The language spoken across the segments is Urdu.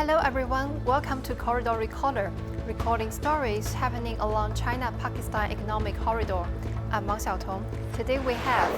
Hello everyone, welcome to Corridor Recorder, recording stories happening along China-Pakistan Economic Corridor. I'm Meng Xiaotong. Today we have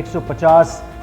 150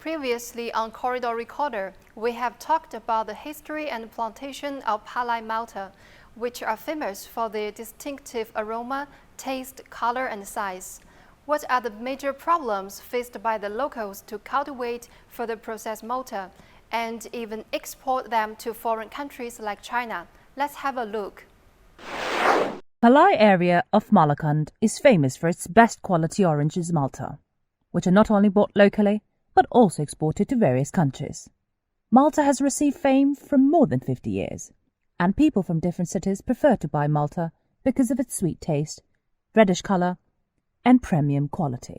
Previously on Corridor Recorder, we have talked about the history and plantation of Palai, Malta, which are famous for their distinctive aroma, taste, color, and size. What are the major problems faced by the locals to cultivate further processed Malta and even export them to foreign countries like China? Let's have a look. Palai area of Malakand is famous for its best quality oranges Malta, which are not only bought locally, but also exported to various countries. Malta has received fame for more than 50 years, and people from different cities prefer to buy Malta because of its sweet taste, reddish colour, and premium quality.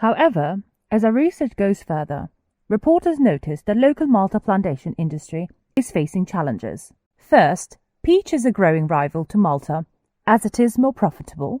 However, as our research goes further, reporters noticed the local Malta plantation industry is facing challenges. First, peach is a growing rival to Malta as it is more profitable.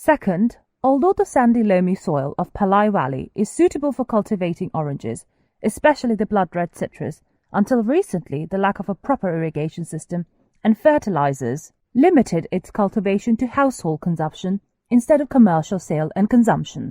Second, although the sandy loamy soil of Palai Valley is suitable for cultivating oranges, especially the blood red citrus, until recently the lack of a proper irrigation system and fertilizers limited its cultivation to household consumption instead of commercial sale and consumption.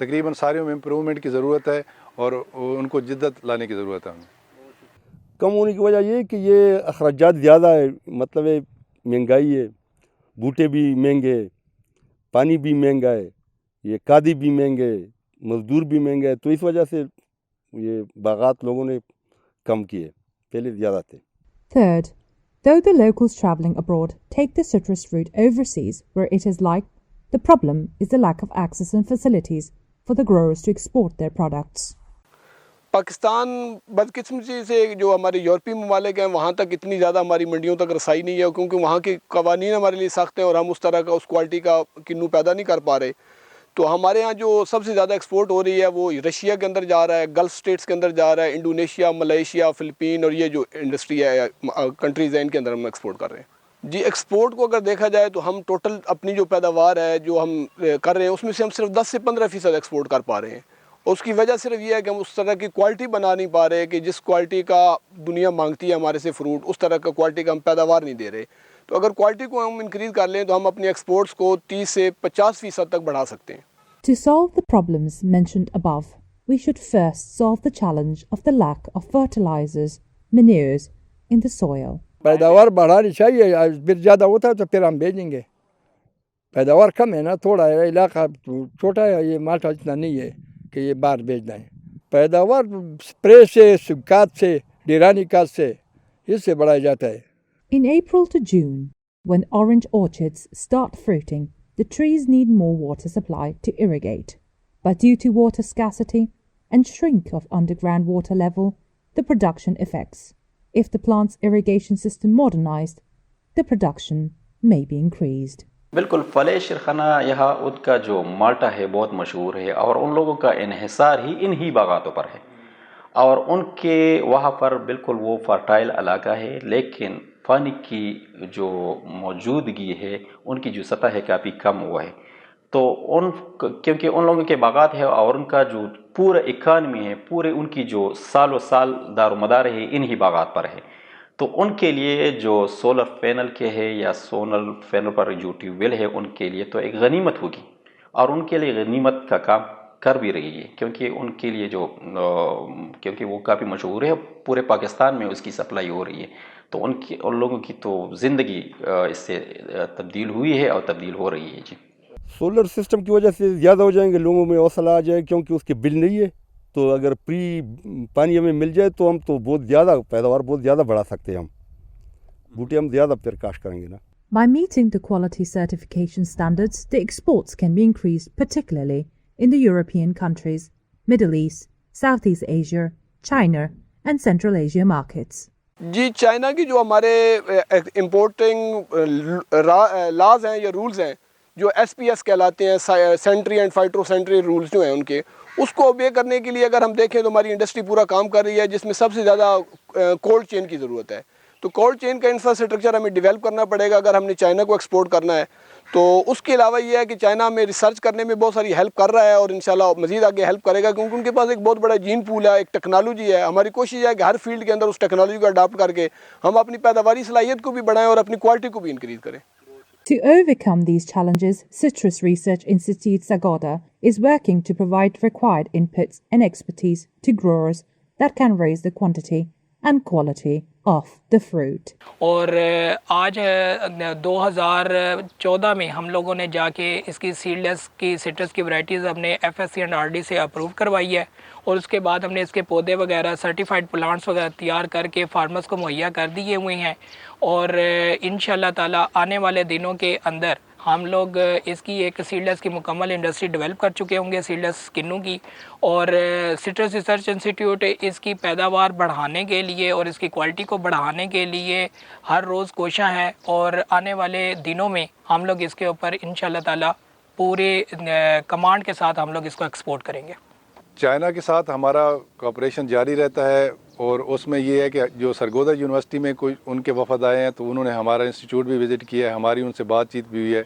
تقریباً ساریوں میں امپرومنٹ کی ضرورت ہے اور ان کو جدت لانے کی ضرورت ہے ہمیں. کم ہونے کی وجہ یہ ہے کہ یہ اخراجات زیادہ ہے، مطلب ہے مہنگائی ہے، بوٹے بھی مہنگے، پانی بھی مہنگا ہے، یہ کھادی بھی مہنگے، مزدور بھی مہنگا ہے، تو اس وجہ سے یہ باغات لوگوں نے کم کیے، پہلے زیادہ تھے. Third, though the locals travelling abroad take the citrus fruit overseas where it is liked, the problem is the lack of access and facilities for the growers to export their products. Pakistan بدقسمتی سے جو ہمارے یورپی ممالک ہیں وہاں تک اتنی زیادہ ہماری منڈیوں تک رسائی نہیں ہے، کیونکہ وہاں کے قوانین ہمارے لیے سخت ہیں اور ہم اس طرح کا اس کوالٹی کا کنو پیدا نہیں کر پا رہے. تو ہمارے ہاں جو سب سے زیادہ ایکسپورٹ ہو رہی ہے وہ رشیا کے اندر جا رہا ہے، گلف سٹیٹس کے اندر جا رہا ہے، انڈونیشیا، ملیشیا، فلپین، اور یہ جو انڈسٹری ہے کنٹریز ہیں ان کے اندر ہم ایکسپورٹ کر رہے ہیں. جی ایکسپورٹ کو اگر دیکھا جائے تو ہم ٹوٹل اپنی جو پیداوار ہے جو ہم کر رہے ہیں اس میں سے ہم صرف 10 سے 15% ایکسپورٹ کر پا رہے ہیں. اس کی وجہ صرف یہ ہے کہ ہم اس طرح کی کوالٹی بنا نہیں پا رہے کہ جس کوالٹی کا دنیا مانگتی ہے ہمارے سے فروٹ، اس طرح کا کوالٹی کا ہم پیداوار نہیں دے رہے. تو اگر کوالٹی کو ہم انکریز کر لیں تو ہم اپنے ایکسپورٹس کو 30 سے 50% تک بڑھا سکتے ہیں. To solve the problems mentioned above, we should first solve the challenge of the lack of fertilizers, manures in the soil. پیداوار بڑھانی چاہیے، پھر زیادہ ہوتا ہے تو پھر ہم بھیجیں گے. پیداوار کم ہے نا، تھوڑا ہے، علاقہ چھوٹا ہے، یہ مالٹا اتنا نہیں ہے کہ یہ باہر بھیج دیں. پیداوار اسپرے سے، کھاد سے، ڈیرانی کھاد سے، اس سے بڑھایا جاتا ہے. In April to June, when orange orchards start fruiting, the trees need more water supply to irrigate. But due to water scarcity and shrink of underground water level, the production affects. If the plant's irrigation system modernized, the production may be increased. بالکل فلے شیرخانہ یہاں ان کا جو مالٹا ہے بہت مشہور ہے، اور ان لوگوں کا انحصار ہی انہی باغاتوں پر ہے، اور ان کے وہاں پر بالکل وہ فرٹائل علاقہ ہے، لیکن پانی کی جو موجودگی ہے ان کی جو سطح ہے کافی کم ہوا ہے. تو کیونکہ ان لوگوں کے باغات ہے اور ان کا جو پورا اکانومی ہے، پورے ان کی جو سال و سال دار و مدار ہے انہی باغات پر ہے. تو ان کے لیے جو سولر پینل کے ہے یا سولر پینل پر جو ٹیوب ویل ہے ان کے لیے تو ایک غنیمت ہوگی، اور ان کے لیے غنیمت کا کام کر بھی رہی ہے، کیونکہ ان کے لیے کیونکہ وہ کافی مشہور ہے، پورے پاکستان میں اس کی سپلائی ہو رہی ہے. تو ان لوگوں کی تو زندگی اس سے تبدیل ہوئی ہے اور تبدیل ہو رہی ہے. جی سولر سسٹم کی وجہ سے زیادہ ہو جائیں گے، لوگوں میں حوصلہ آ جائے، کیونکہ اس کے بل نہیں ہے. تو اگر پانی ہمیں مل جائے تو ہم تو بہت زیادہ پیداوار بہت زیادہ بڑھا سکتے ہیں، ہم بوٹے ہم زیادہ پھر کاشت کریں گے نا. By meeting the quality certification standards, the exports can be increased, particularly in the European countries, Middle East, Southeast Asia, China and Central Asia markets. جی چائنا کی جو ہمارے امپورٹنگ لاز ہیں یا رولز ہیں جو ایس پی ایس کہلاتے ہیں، sanitary and phytosanitary rules جو ہیں ان کے، اس کو اوبے کرنے کے لیے اگر ہم دیکھیں تو ہماری انڈسٹری پورا کام کر رہی ہے، جس میں سب سے زیادہ کولڈ چین کی ضرورت ہے. تو کولڈ چین کا انفراسٹرکچر ہمیں ڈیولپ کرنا پڑے گا اگر ہم نے چائنا کو ایکسپورٹ کرنا ہے. تو اس کے علاوہ یہ ہے کہ چائنا میں ریسرچ کرنے میں بہت ساری ہیلپ کر رہا ہے، اور انشاءاللہ مزید آگے ہیلپ کرے گا، کیونکہ ان کے پاس ایک بہت بڑا جین پول ہے، ایک ٹیکنالوجی ہے. ہماری کوشش ہے کہ ہر فیلڈ کے اندر اس ٹیکنالوجی کو اڈاپٹ کر کے ہم اپنی پیداواری صلاحیت کو بھی بڑھائیں اور اپنی کوالٹی کو بھی انکریز کریں. To overcome these challenges, Citrus Research Institute Sagoda is working to provide required inputs and expertise to growers that can raise the quantity and quality of the fruit. اور آج 2014 میں ہم لوگوں نے جا کے اس کی سیڈلیس کی سٹرس کی ورائٹیز اپنے F S C and R D سے اپروو کروائی ہے، اور اس کے بعد ہم نے اس کے پودے وغیرہ سرٹیفائڈ پلانٹس وغیرہ تیار کر کے فارمرز کو مہیا کر دیے ہوئے ہیں. اور انشاءاللہ تعالیٰ آنے والے دنوں کے اندر ہم لوگ اس کی ایک سیڈلیس کی مکمل انڈسٹری ڈیولپ کر چکے ہوں گے، سیڈلیس کنو کی. اور سٹرس ریسرچ انسٹیٹیوٹ اس کی پیداوار بڑھانے کے لیے اور اس کی کوالٹی کو بڑھانے کے لیے ہر روز کوشاں ہے، اور آنے والے دنوں میں ہم لوگ اس کے اوپر انشاءاللہ تعالیٰ پورے کمانڈ کے ساتھ ہم لوگ اس کو ایکسپورٹ کریں گے. چائنا کے ساتھ ہمارا کوآپریشن جاری رہتا ہے، اور اس میں یہ ہے کہ جو سرگودا یونیورسٹی میں کوئی ان کے وفد آئے ہیں تو انہوں نے ہمارا انسٹیٹیوٹ بھی وزٹ کیا ہے، ہماری ان سے بات چیت بھی ہوئی ہے،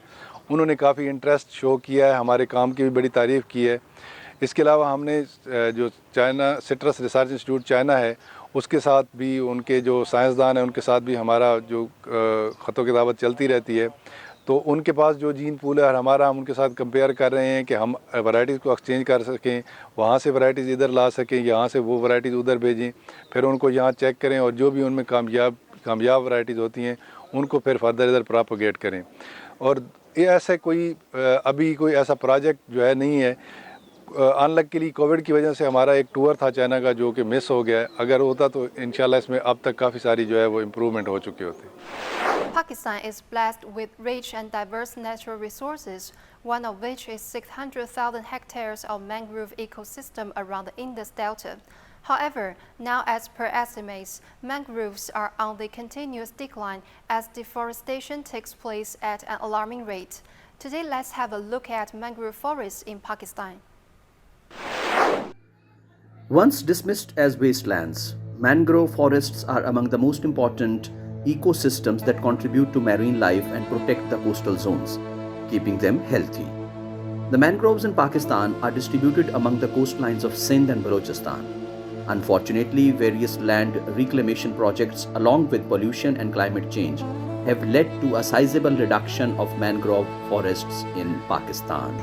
انہوں نے کافی انٹرسٹ شو کیا ہے، ہمارے کام کی بھی بڑی تعریف کی ہے. اس کے علاوہ ہم نے جو چائنا سٹرس ریسرچ انسٹیٹیوٹ چائنا ہے اس کے ساتھ بھی، ان کے جو سائنسدان ہیں ان کے ساتھ بھی ہمارا جو خط و کتابت چلتی رہتی ہے. تو ان کے پاس جو جین پول ہے اور ہمارا، ہم ان کے ساتھ کمپیئر کر رہے ہیں کہ ہم ورائٹیز کو ایکسچینج کر سکیں، وہاں سے ورائٹیز ادھر لا سکیں، یہاں سے وہ ورائٹیز ادھر بھیجیں، پھر ان کو یہاں چیک کریں اور جو بھی ان میں کامیاب ورائٹیز ہوتی ہیں ان کو پھر فردر ادھر پراپوگیٹ کریں. اور یہ ایسا ابھی کوئی ایسا پروجیکٹ جو ہے نہیں ہے. انلکیلی کووڈ کی وجہ سے ہمارا ایک ٹور تھا چائنا کا جو کہ مس ہو گیا ہے. اگر ہوتا تو انشاءاللہ اس میں اب تک کافی ساری جو ہے وہ امپروومنٹ ہو چکے ہوتے. Pakistan is blessed with rich and diverse natural resources, one of which is 600,000 hectares of mangrove ecosystem around the Indus Delta. However, now as per estimates, mangroves are on the continuous decline as deforestation takes place at an alarming rate. Today, let's have a look at mangrove forests in Pakistan. Once dismissed as wastelands, mangrove forests are among the most important ecosystems that contribute to marine life and protect the coastal zones, keeping them healthy. The mangroves in Pakistan are distributed among the coastlines of Sindh and Balochistan. Unfortunately, various land reclamation projects along with pollution and climate change have led to a sizable reduction of mangrove forests in Pakistan.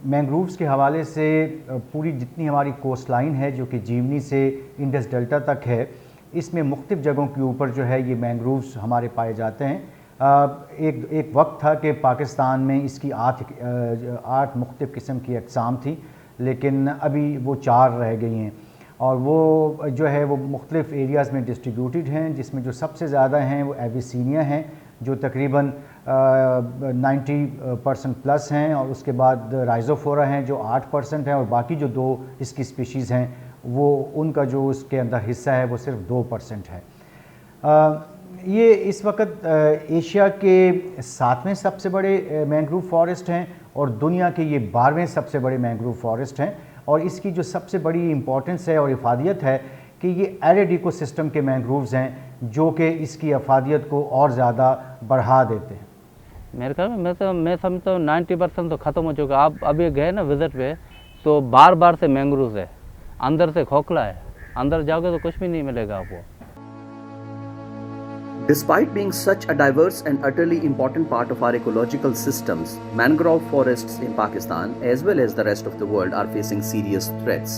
Mangroves کے حوالے سے پوری جتنی ہماری کوسٹ لائن ہے جو کہ جیونی سے انڈس ڈیلٹا تک ہے، اس میں مختلف جگہوں کے اوپر جو ہے یہ مینگرووز ہمارے پائے جاتے ہیں. ایک وقت تھا کہ پاکستان میں اس کی 8 مختلف قسم کی اقسام تھیں، لیکن ابھی وہ 4 رہ گئی ہیں اور وہ جو ہے وہ مختلف ایریاز میں ڈسٹریبیوٹیڈ ہیں، جس میں جو سب سے زیادہ ہیں وہ ایویسینیا ہیں جو تقریباً 90% پلس ہیں، اور اس کے بعد رائزوفورا ہیں جو 8% ہیں، اور باقی جو 2 اس کی اسپیشیز ہیں وہ ان کا جو اس کے اندر حصہ ہے وہ صرف 2% ہے. یہ اس وقت ایشیا کے 7ویں سب سے بڑے مینگروو فارسٹ ہیں اور دنیا کے یہ 12ویں سب سے بڑے مینگروو فارسٹ ہیں. اور اس کی جو سب سے بڑی امپورٹنس ہے اور افادیت ہے کہ یہ ایرڈ ایکو سسٹم کے مینگرووز ہیں جو کہ اس کی افادیت کو اور زیادہ بڑھا دیتے ہیں. میرے خیال میں سمجھتا ہوں 90% تو ختم ہو چکا. آپ ابھی گئے نا وزٹ پہ تو بار سے مینگرووز ہے، اندر سے کھوکھلا ہے، اندر جاؤ گے تو کچھ بھی نہیں ملے گا آپ کو. Despite being such a diverse and utterly important part of our ecological systems, mangrove forests in Pakistan as well as the rest of the world are facing serious threats.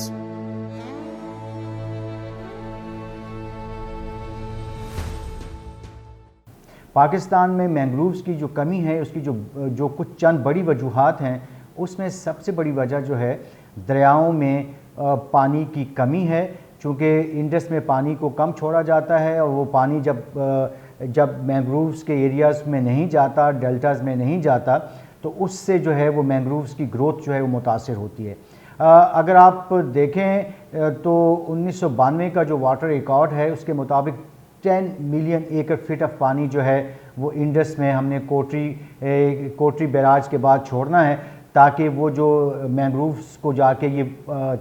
Pakistan میں مینگرووز کی جو کمی ہے، اس کی جو کچھ چند بڑی وجوہات ہیں، اس میں سب سے بڑی وجہ جو ہے دریاؤں میں پانی کی کمی ہے. چونکہ انڈس میں پانی کو کم چھوڑا جاتا ہے اور وہ پانی جب مینگرووز کے ایریاز میں نہیں جاتا، ڈیلٹاز میں نہیں جاتا، تو اس سے جو ہے وہ مینگرووز کی گروتھ جو ہے وہ متاثر ہوتی ہے. اگر آپ دیکھیں تو 1992 کا جو واٹر ریکارڈ ہے اس کے مطابق 10 ملین ایکڑ فٹ آف پانی جو ہے وہ انڈس میں ہم نے کوٹری بیراج کے بعد چھوڑنا ہے تاکہ وہ جو مینگرووز کو جا کے یہ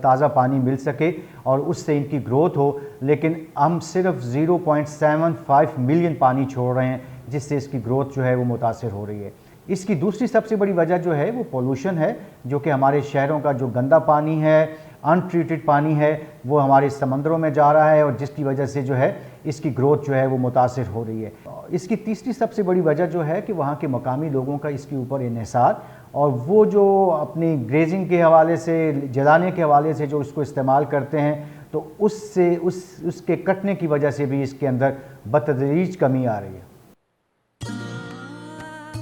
تازہ پانی مل سکے اور اس سے ان کی گروتھ ہو. لیکن ہم صرف 0.75 ملین پانی چھوڑ رہے ہیں جس سے اس کی گروتھ جو ہے وہ متاثر ہو رہی ہے. اس کی دوسری سب سے بڑی وجہ جو ہے وہ پولوشن ہے، جو کہ ہمارے شہروں کا جو گندا پانی ہے، انٹریٹڈ پانی ہے، وہ ہمارے سمندروں میں جا رہا ہے اور جس کی وجہ سے جو ہے اس کی گروتھ جو ہے وہ متاثر ہو رہی ہے. اس کی تیسری سب سے بڑی وجہ جو ہے کہ وہاں کے مقامی لوگوں کا اس کے اوپر انحصار، اور وہ جو اپنی گریزنگ کے حوالے سے، جلانے کے حوالے سے جو اس کو استعمال کرتے ہیں، تو اس کے کٹنے کی وجہ سے بھی اس کے اندر بتدریج کمی آ رہی ہے.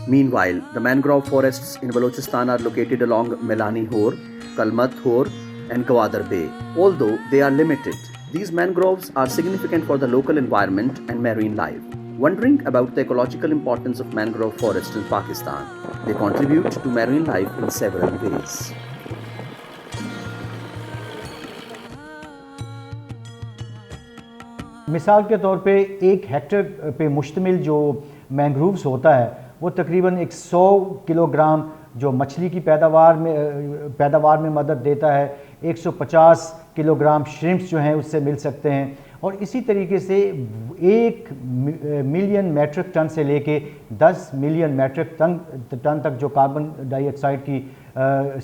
Meanwhile, the mangrove forests in Balochistan are located along Melani Hor, Kalmat Hor and Gwadar Bay. Although they are limited, these mangroves are significant for the local environment and marine life. Wondering about the ecological importance of mangrove forests in Pakistan, they contribute to marine life in several ways. مثال کے طور پہ 1 ہیکٹر پہ مشتمل جو مینگرووز ہوتا ہے وہ تقریباً 100 کلو گرام جو مچھلی کی پیداوار میں مدد دیتا ہے. 150 کلو گرام شرمپس جو ہیں اس سے مل سکتے ہیں، اور اسی طریقے سے 1 ملین میٹرک ٹن سے لے کے 10 ملین میٹرک ٹن تک جو کاربن ڈائی آکسائڈ کی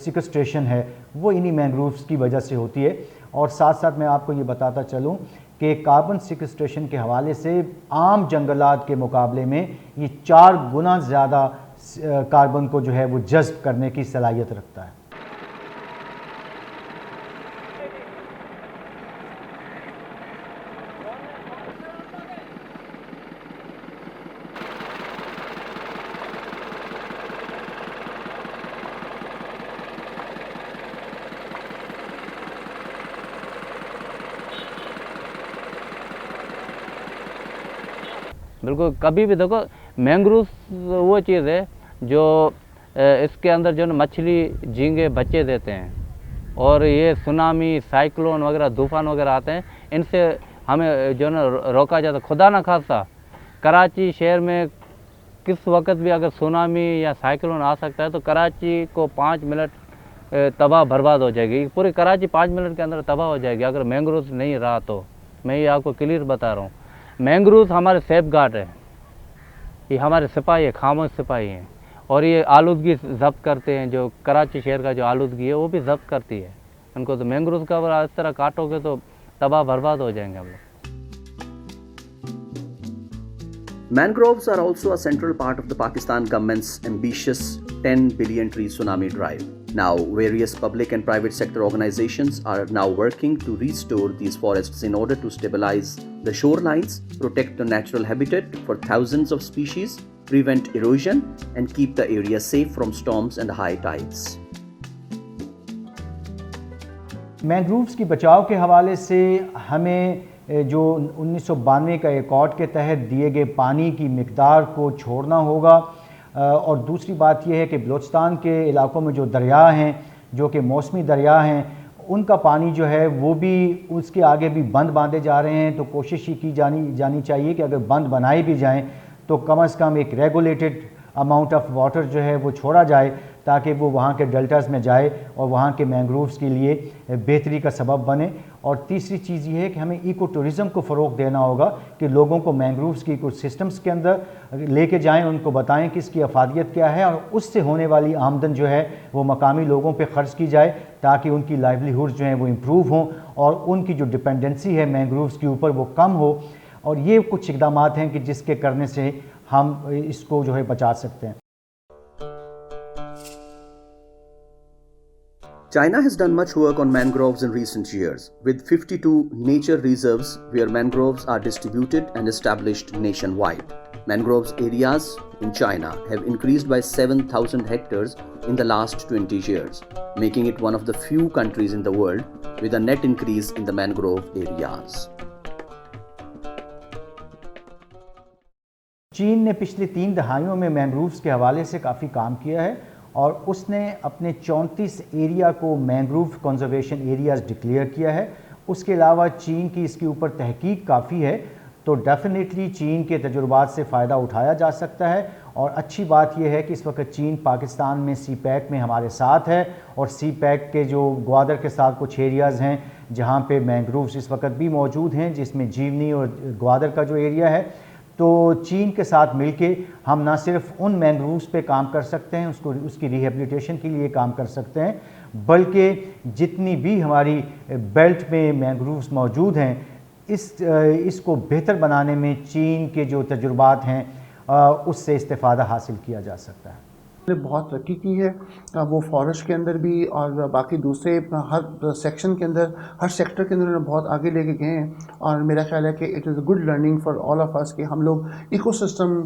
سیکسٹریشن ہے وہ انہی مینگرووز کی وجہ سے ہوتی ہے. اور ساتھ ساتھ میں آپ کو یہ بتاتا چلوں کہ کاربن سیکوسٹریشن کے حوالے سے عام جنگلات کے مقابلے میں یہ 4 گنا زیادہ کاربن کو جو ہے وہ جذب کرنے کی صلاحیت رکھتا ہے. بالکل کبھی بھی دیکھو مینگرووز وہ چیز ہے جو اس کے اندر جو ہے نا مچھلی جھینگے بچے دیتے ہیں، اور یہ سونامی سائیکلون وغیرہ طوفان وغیرہ آتے ہیں، ان سے ہمیں جو ہے نا روکا جاتا. خدا نہ خواستہ کراچی شہر میں کس وقت بھی اگر سونامی یا سائیکلون آ سکتا ہے تو کراچی کو 5 منٹ تباہ برباد ہو جائے گی. پوری کراچی 5 منٹ کے اندر تباہ ہو جائے گی اگر مینگرووز نہیں رہا تو. میں یہ آپ کو کلیئر بتا رہا ہوں. مینگرووز ہمارے سیف گارڈ ہیں، یہ ہمارے سپاہی ہیں، خاموش سپاہی ہیں، اور یہ آلودگی ضبط کرتے ہیں. جو کراچی شہر کا جو آلودگی ہے وہ بھی ضبط کرتی ہے ان کو. تو مینگرووز کا اگر اس طرح کاٹو گے تو تباہ برباد ہو جائیں گے ہم لوگ. Mangroves are also a central part of the Pakistan government's ambitious 10 billion tree tsunami drive. Now, various public and private sector organizations are now working to restore these forests in order to stabilize the shorelines, protect the natural habitat for thousands of species, prevent erosion, and keep the area safe from storms and high tides. Mangroves کی بچاؤ کے حوالے سے ہمیں جو 1992 کا ایکارڈ کے تحت دیے گئے پانی کی مقدار کو چھوڑنا ہوگا، اور دوسری بات یہ ہے کہ بلوچستان کے علاقوں میں جو دریا ہیں جو کہ موسمی دریا ہیں ان کا پانی جو ہے وہ بھی اس کے آگے بھی بند باندھے جا رہے ہیں. تو کوشش یہ کی جانی چاہیے کہ اگر بند بنائے بھی جائیں تو کم از کم ایک ریگولیٹڈ اماؤنٹ آف واٹر جو ہے وہ چھوڑا جائے تاکہ وہ وہاں کے ڈیلٹاز میں جائے اور وہاں کے مینگرووز کے لیے بہتری کا سبب بنے. اور تیسری چیز یہ ہے کہ ہمیں ایکو ٹورزم کو فروغ دینا ہوگا کہ لوگوں کو مینگرووز کی ایکو سسٹمز کے اندر لے کے جائیں، ان کو بتائیں کہ اس کی افادیت کیا ہے، اور اس سے ہونے والی آمدن جو ہے وہ مقامی لوگوں پہ خرچ کی جائے تاکہ ان کی لائیولیہوڈز جو ہیں وہ امپروو ہوں اور ان کی جو ڈپینڈنسی ہے مینگرووز کے اوپر وہ کم ہو. اور یہ کچھ اقدامات ہیں کہ جس کے کرنے سے ہم اس کو جو ہے بچا سکتے ہیں. China has done much work on mangroves in recent years, with 52 nature reserves where mangroves are distributed and established nationwide. Mangroves areas in China have increased by 7,000 hectares in the last 20 years, making it one of the few countries in the world with a net increase in the mangrove areas. چین نے پچھلی 3 دہائیوں میں مینگرووز کے حوالے سے کافی کام کیا ہے اور اس نے اپنے 34 ایریا کو مینگروو کنزرویشن ایریاز ڈکلیئر کیا ہے. اس کے علاوہ چین کی اس کے اوپر تحقیق کافی ہے، تو ڈیفینیٹلی چین کے تجربات سے فائدہ اٹھایا جا سکتا ہے. اور اچھی بات یہ ہے کہ اس وقت چین پاکستان میں سی پیک میں ہمارے ساتھ ہے، اور سی پیک کے جو گوادر کے ساتھ کچھ ایریاز ہیں جہاں پہ مینگرووز اس وقت بھی موجود ہیں، جس میں جیونی اور گوادر کا جو ایریا ہے. تو چین کے ساتھ مل کے ہم نہ صرف ان مینگرووز پہ کام کر سکتے ہیں، اس کی ریہیبلیٹیشن کے لیے کام کر سکتے ہیں، بلکہ جتنی بھی ہماری بیلٹ میں مینگرووز موجود ہیں اس کو بہتر بنانے میں چین کے جو تجربات ہیں اس سے استفادہ حاصل کیا جا سکتا ہے. نے بہت ترقی کی ہے، وہ فارسٹ کے اندر بھی اور باقی دوسرے ہر سیکشن کے اندر، ہر سیکٹر کے اندر انہیں بہت آگے لے کے گئے ہیں. اور میرا خیال ہے کہ it is a good learning for all of us کہ ہم لوگ ایکو سسٹم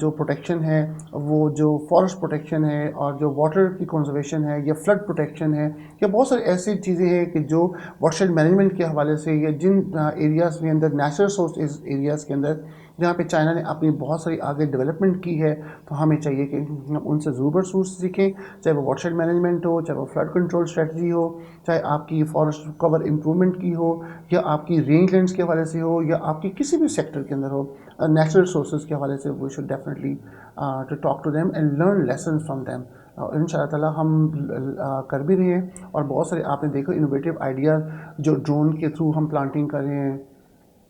جو پروٹیکشن ہے، وہ جو فارسٹ پروٹیکشن ہے اور جو واٹر کی کنزرویشن ہے یا فلڈ پروٹیکشن ہے، یا بہت ساری ایسی چیزیں ہیں کہ جو واٹر شیڈ مینجمنٹ کے حوالے سے یا جن ایریاز کے اندر نیچرل سورس ایریاز کے اندر جہاں پہ چائنا نے اپنی بہت ساری آگے ڈیولپمنٹ کی ہے، تو ہمیں چاہیے کہ ہم ان سے ضرور سورس سیکھیں، چاہے وہ واٹر شیڈ مینجمنٹ ہو، چاہے وہ فلڈ کنٹرول اسٹریٹجی ہو، چاہے آپ کی فارسٹ کور امپرومنٹ کی ہو، یا آپ کی رینج لینڈس کے حوالے سے ہو، یا آپ کی کسی بھی سیکٹر کے اندر ہو، نیچرل سورسز کے حوالے سے. We should definitely to talk to them and learn lesson from them. ان شاء اللہ تعالیٰ ہم کر بھی رہے ہیں، اور بہت سارے آپ نے دیکھو انوویٹیو آئیڈیاز جو ڈرون کے تھرو ہم پلانٹنگ کر رہے ہیں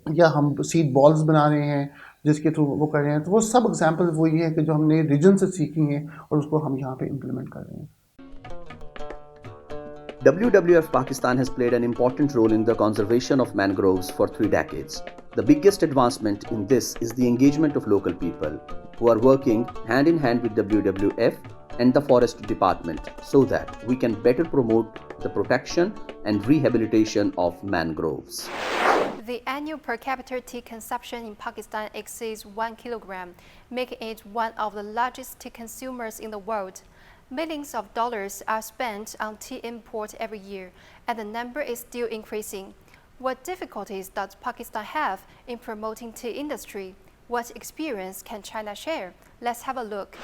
یا ہم سیڈ بالز بنا رہے ہیں جس کے تھرو وہ کر رہے ہیں، تو وہ سب ایگزامپل وہی ہیں کہ جو ہم نے ریجن سے سیکھی ہیں اور اس کو ہم یہاں پہ امپلیمنٹ کر رہے ہیں. WWF Pakistan has played an important role in the conservation of mangroves for 3 decades. The biggest advancement in this is the engagement of local people who are working hand in hand with WWF and the Forest Department so that we can better promote the protection and rehabilitation of mangroves. The annual per capita tea consumption in Pakistan exceeds 1 kilogram, making it one of the largest tea consumers in the world. Millions of dollars are spent on tea import every year, and the number is still increasing. What difficulties does Pakistan have in promoting tea industry? What experience can China share? Let's have a look.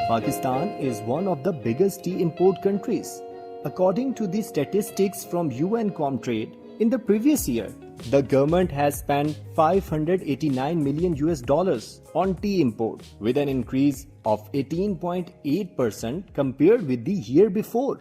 Pakistan is one of the biggest tea import countries. According to the statistics from UN Comtrade, in the previous year, the government has spent $589 million on tea import, with an increase of 18.8% compared with the year before.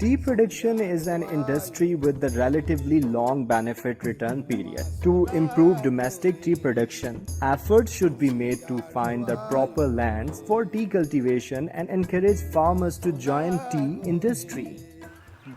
Tea production is an industry with a relatively long benefit return period. To improve domestic tea production, efforts should be made to find the proper lands for tea cultivation and encourage farmers to join tea industry.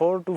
4 to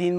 3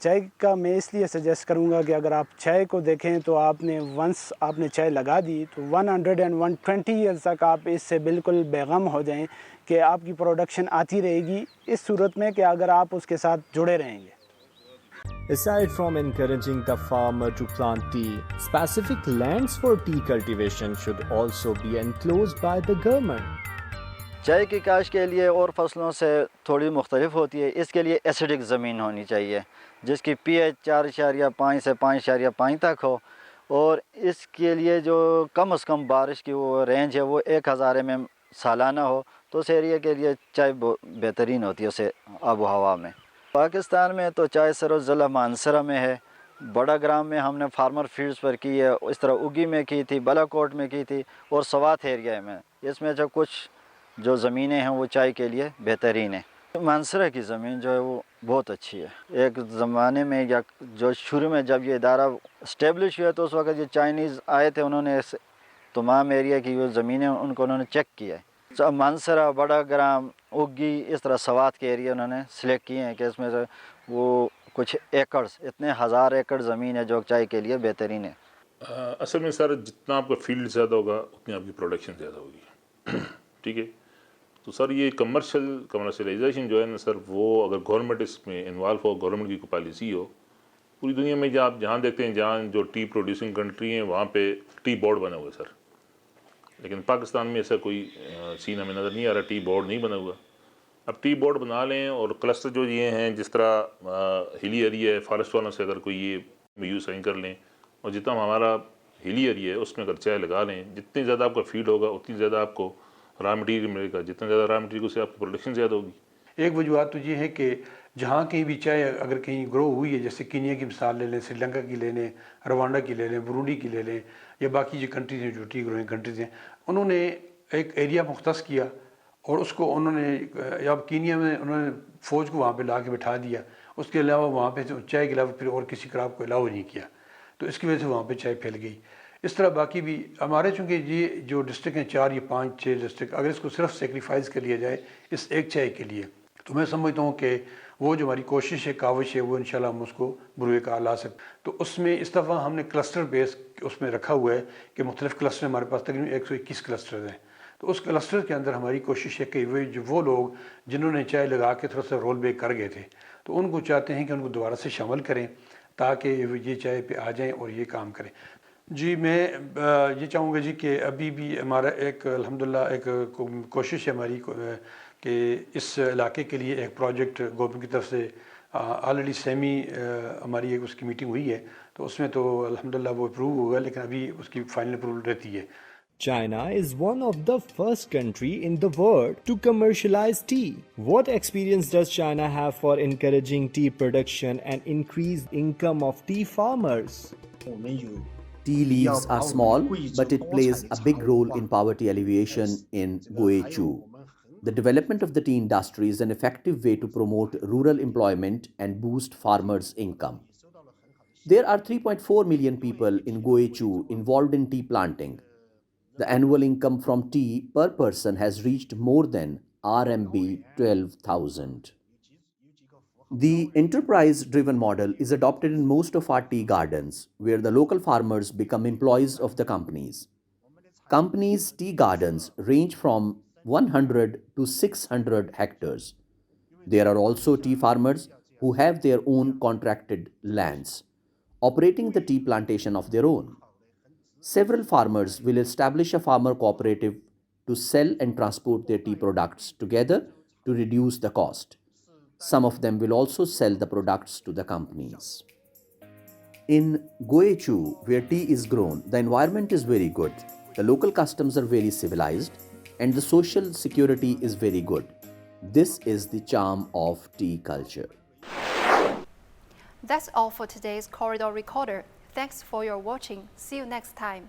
چائے کا میں اس لیے سجیسٹ کروں گا کہ اگر آپ چائے کو دیکھیں تو آپ نے ونس آپ نے چائے لگا دی تو 100 and 120 ایئرس تک آپ اس سے بالکل بیغم ہو جائیں کہ آپ کی پروڈکشن آتی رہے گی، اس صورت میں کہ اگر آپ اس کے ساتھ جڑے رہیں گے. Aside from encouraging the farmer to plant tea, specific lands for tea cultivation should also be enclosed by the government. چائے کی کاشت کے لیے اور فصلوں سے تھوڑی مختلف ہوتی ہے. اس کے لیے ایسیڈک زمین ہونی چاہیے جس کی پی ایچ 4.5 سے 5.5 تک ہو، اور اس کے لیے جو کم از کم بارش کی وہ رینج ہے وہ 1000 mm سالانہ ہو، تو اس ایریا کے لیے چائے بہترین ہوتی ہے اسے آب و ہوا میں. پاکستان میں تو چائے صرف ضلع مانسرہ میں ہے. بڑا گرام میں ہم نے فارمر فیلڈز پر کی ہے، اس طرح اگی میں کی تھی، بالاکوٹ میں کی تھی، اور سوات ایریا میں. اس میں جو کچھ جو زمینیں ہیں وہ چائے کے لیے بہترین ہیں. مانسرہ کی زمین جو ہے وہ بہت اچھی ہے. ایک زمانے میں یا جو شروع میں جب یہ ادارہ اسٹیبلش ہوا تو اس وقت یہ چائنیز آئے تھے، انہوں نے اس تمام ایریا کی جو زمینیں ان کو انہوں نے چیک کیا ہے. مانسرہ، بڑا گرام، اگی، اس طرح سوات کے ایریا انہوں نے سلیکٹ کیے ہیں کہ اس میں سے وہ کچھ ایکڑز، اتنے 1000 ایکڑ زمین ہے جو چائے کے لیے بہترین ہے. اصل میں سر جتنا آپ کا فیلڈ زیادہ ہوگا اتنی آپ کی پروڈکشن زیادہ ہوگی. ٹھیک ہے، تو سر یہ کمرشلائزیشن جو ہے نا سر، وہ اگر گورنمنٹ اس میں انوالو ہو، گورنمنٹ کی کوئی پالیسی ہو، پوری دنیا میں آپ جہاں دیکھتے ہیں جہاں جو ٹی پروڈیوسنگ کنٹری ہیں وہاں پہ ٹی بورڈ بنا ہوا ہے سر. لیکن پاکستان میں ایسا کوئی سین ہمیں نظر نہیں آ رہا، ٹی بورڈ نہیں بنا ہوا. اب ٹی بورڈ بنا لیں، اور کلسٹر جو یہ ہیں جس طرح ہلی ایریا ہے، فارسٹ والوں سے اگر کوئی یہ یوز سائن کر لیں، اور جتنا ہمارا ہلی ایریا ہے اس میں اگر چائے لگا لیں، جتنی زیادہ آپ کا فیلڈ ہوگا اتنی زیادہ آپ کو را مٹیریل ملے گا، جتنا زیادہ را مٹیریل سے آپ کی پروڈکشن زیادہ ہوگی. ایک وجوہات تو یہ ہے کہ جہاں کہیں بھی چائے اگر کہیں گرو ہوئی ہے، جیسے کینیا کی مثال لے لیں، سری لنکا کی لے لیں، روانڈا کی لے لیں، برونڈی کی لے لیں، یا باقی جو کنٹریز ہیں جو ٹی گروئنگ کنٹریز ہیں، انہوں نے ایک ایریا مختص کیا اور اس کو انہوں نے یا کینیا میں انہوں نے فوج کو وہاں پہ لا کے بٹھا دیا. اس کے علاوہ وہاں پہ چائے کے علاوہ پھر اور کسی کراپ کو الاؤ نہیں کیا، تو اس کی وجہ سے وہاں پہ چائے پھیل گئی. اس طرح باقی بھی ہمارے چونکہ یہ جو ڈسٹرکٹ ہیں 4 یا 5 6 ڈسٹرکٹ، اگر اس کو صرف سیکریفائز کر لیا جائے اس ایک چائے کے لیے، تو میں سمجھتا ہوں کہ وہ جو ہماری کوشش ہے، کاوش ہے، وہ انشاءاللہ ہم اس کو بروئے کار لا سکتے. تو اس میں اس دفعہ ہم نے کلسٹر بیس اس میں رکھا ہوا ہے کہ مختلف کلسٹر ہمارے پاس تقریباً 121 کلسٹر ہیں. تو اس کلسٹر کے اندر ہماری کوشش ہے کہ وہ لوگ جنہوں نے چائے لگا کے تھوڑا سا رول بیک کر گئے تھے، تو ان کو چاہتے ہیں کہ ان کو دوبارہ سے شامل کریں تاکہ یہ چائے پہ آ جائیں اور یہ کام کریں. جی میں یہ چاہوں گا جی کہ ابھی بھی ہمارا ایک الحمدللہ ایک کوشش ہے ہماری کہ اس علاقے کے لیے ایک پروجیکٹ گورنمنٹ کی طرف سے آلریڈی سیمی ہماری ایک اس کی میٹنگ ہوئی ہے، تو اس میں تو الحمدللہ وہ اپروو ہوگا، لیکن ابھی اس کی فائنل اپروول رہتی ہے. China is one of the first country in the world to commercialize tea. What experience does China have for encouraging tea production and increase income of tea farmers? Tea leaves are small, but it plays a big role in poverty alleviation in Guizhou. The development of the tea industry is an effective way to promote rural employment and boost farmers' income. There are 3.4 million people in Guizhou involved in tea planting. The annual income from tea per person has reached more than RMB 12,000. The enterprise-driven model is adopted in most of our tea gardens, where the local farmers become employees of the companies. Companies' tea gardens range from 100 to 600 hectares. There are also tea farmers who have their own contracted lands, operating the tea plantation of their own. Several farmers will establish a farmer cooperative to sell and transport their tea products together to reduce the cost. Some of them will also sell the products to the companies. In Guizhou, where tea is grown, the environment is very good. The local customs are very civilized and the social security is very good. This is the charm of tea culture. That's all for today's Corridor Recorder. Thanks for your watching. See you next time.